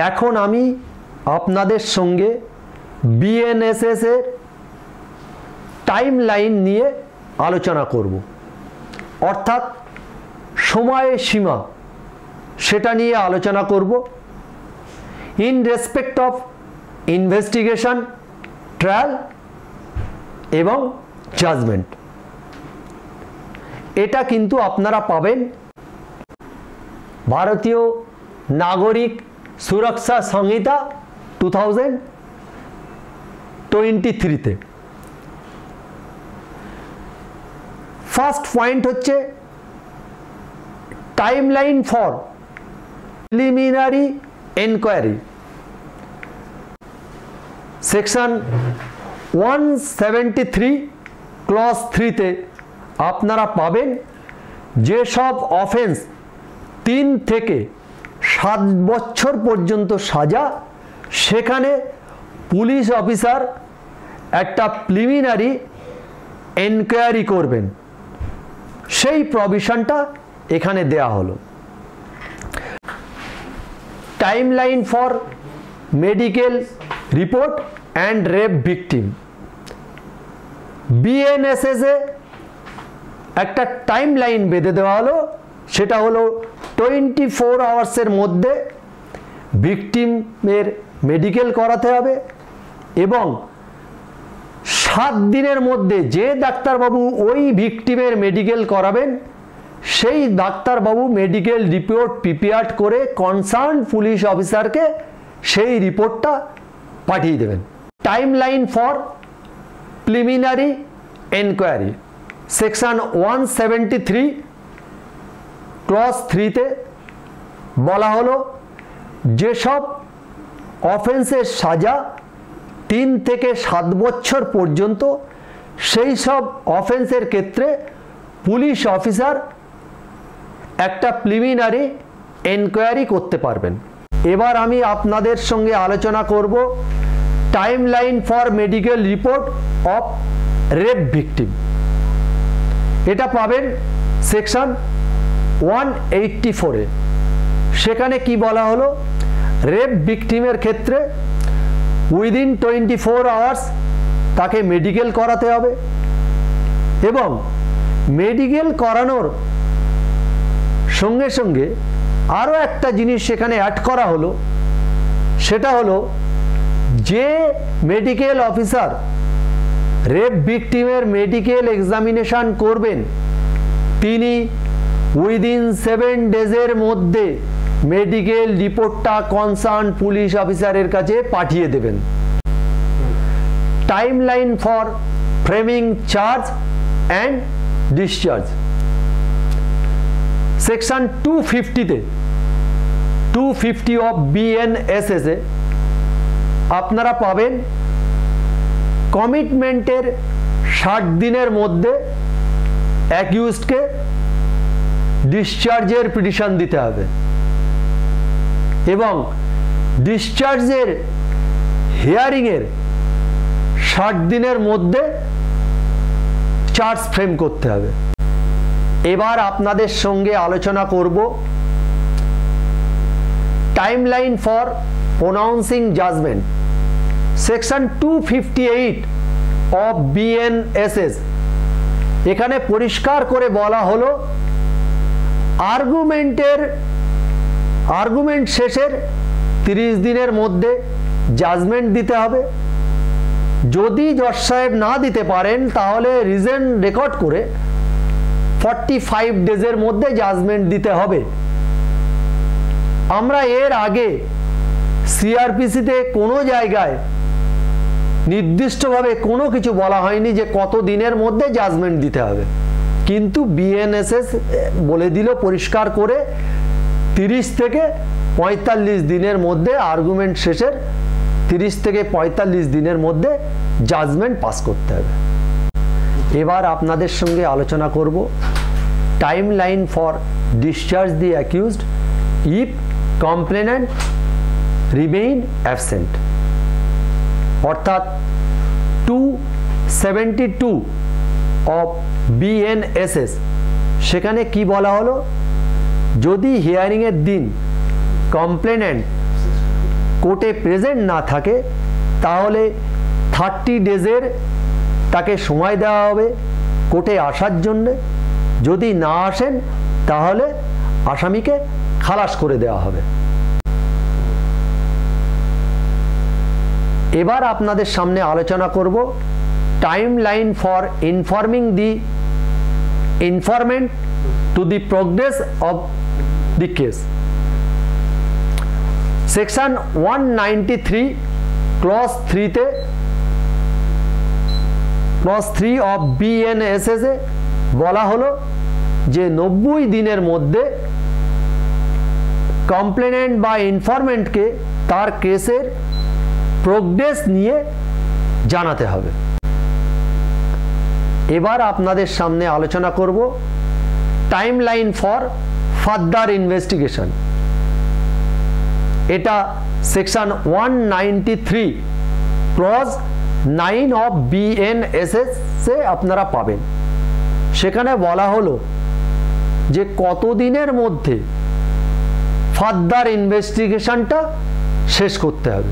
এখন আমি আপনাদের সঙ্গে বিএনএসএস এর টাইমলাইন নিয়ে আলোচনা করব, অর্থাৎ সময়ের সীমা সেটা নিয়ে আলোচনা করব in respect of investigation, trial এবং জাজমেন্ট। এটা কিন্তু আপনারা পাবেন ভারতীয় নাগরিক সুরক্ষা সংহিতা 2023-তে। ফার্স্ট পয়েন্ট হচ্ছে timeline for preliminary enquiry. Section 173 clause 3-তে আপনারা পাবেন যেসব অফেন্স 3 থেকে 7 বছর পর্যন্ত সাজা, সেখানে পুলিশ অফিসার একটা প্রিলিমিনারি এনকোয়ারি করবেন, সেই প্রভিশনটা এখানে দেয়া হলো। Timeline for medical report and rape victim. BNSS এ একটা টাইমলাইন বেঁধে দেওয়া হলো, সেটা হলো 24 আওয়ার্সের মধ্যে ভিকটিমের মেডিকেল করাতে হবে এবং 7 দিনের মধ্যে যে ডাক্তারবাবু ওই ভিকটিমের মেডিকেল করাবেন সেই ডাক্তারবাবু মেডিকেল রিপোর্ট প্রিপেয়ার করে কনসার্ন পুলিশ অফিসারকে সেই রিপোর্টটা পাঠিয়ে দেবেন। Timeline for preliminary enquiry. Section 173 clause 3-তে বলা হলো যেসব অফেন্সের সাজা 3 থেকে 7 বছর পর্যন্ত, সেই সব অফেন্সের ক্ষেত্রে পুলিশ অফিসার একটা প্রিলিমিনারি এনকোয়ারি করতে পারবেন। এবার আমি আপনাদের সঙ্গে আলোচনা করব timeline for medical report of rape victim. এটা পাবেন সেকশন 184-এ। সেখানে কি বলা হলো, রেপ ভিকটিমের ক্ষেত্রে উইদিন 24 আওয়ার্স তাকে মেডিকেল করাতে হবে এবং মেডিকেল করানোর সঙ্গে সঙ্গে আরও একটা জিনিস সেখানে অ্যাড করা হলো, সেটা হলো যে মেডিকেল অফিসার রেপ ভিকটিমের মেডিকেল এক্সামিনেশন করবেন তিনি উইদিন 7 ডেজের মধ্যে মেডিকেল রিপোর্টটা কনসার্ন পুলিশ অফিসারের কাছে পাঠিয়ে দেবেন। Timeline for framing charge and discharge. Section 250-তে 250 অফ বিএনএসএস এ আপনারা পাবেন কমিটমেন্টের 60 দিনের মধ্যে অ্যাকিউজডকে ডিসচার্জের পিটিশন দিতে হবে এবং ডিসচার্জের হিয়ারিংয়ের 60 দিনের মধ্যে চার্জ ফ্রেম করতে হবে। এবার আপনাদের সঙ্গে আলোচনা করব timeline for pronouncing judgement. Section 258 of BNSS. এখানে পরিষ্কার করে বলা হলো আর্গুমেন্ট শেষের 30 দিনের মধ্যে জাজমেন্ট দিতে হবে। যদি জজ সাহেব না দিতে পারেন তাহলে রিজন রেকর্ড করে 45 ডেজের মধ্যে জাজমেন্ট দিতে হবে। আমরা এর আগে সিআরপিসিতে কোনো জায়গায় নির্দিষ্টভাবে কোনো কিছু বলা হয়নি যে কত দিনের মধ্যে জাজমেন্ট দিতে হবে, কিন্তু বিএনএসএস বলে দিল পরিষ্কার করে 30 থেকে 45 দিনের মধ্যে, আর্গুমেন্ট শেষের 30 থেকে 45 দিনের মধ্যে জাজমেন্ট পাস করতে হবে। এবার আপনাদের সঙ্গে আলোচনা করব timeline for discharge the accused if complainant remain absent. অর্থাৎ 272 অফ বিএনএসএস। সেখানে কি বলা হলো, যদি হিয়ারিংয়ের দিন কমপ্লেনেন্ট কোর্টে প্রেজেন্ট না থাকে তাহলে 30 ডেজের তাকে সময় দেওয়া হবে কোর্টে আসার জন্যে। যদি না আসেন তাহলে আসামিকে খালাস করে দেওয়া হবে। এবার আপনাদের সামনে আলোচনা করব timeline for informing the informant to the progress of the case. Section 193 clause 3-তে ক্লজ 3 অফ BNSS এ বলা হলো যে 90 দিনের মধ্যে কমপ্লেনেন্ট বা ইনফরমেন্টকে তার কেসের প্রোগ্রেস নিয়ে জানাতে হবে। এবার আপনাদের সামনে আলোচনা করব টাইমলাইন ফর ফার্দার ইনভেস্টিগেশন। এটা সেকশন 193 ক্লজ 9 অফ BNSS এ আপনারা পাবেন। সেখানে বলা হলো যে কতদিনের মধ্যে ফার্দার ইনভেস্টিগেশনটা শেষ করতে হবে।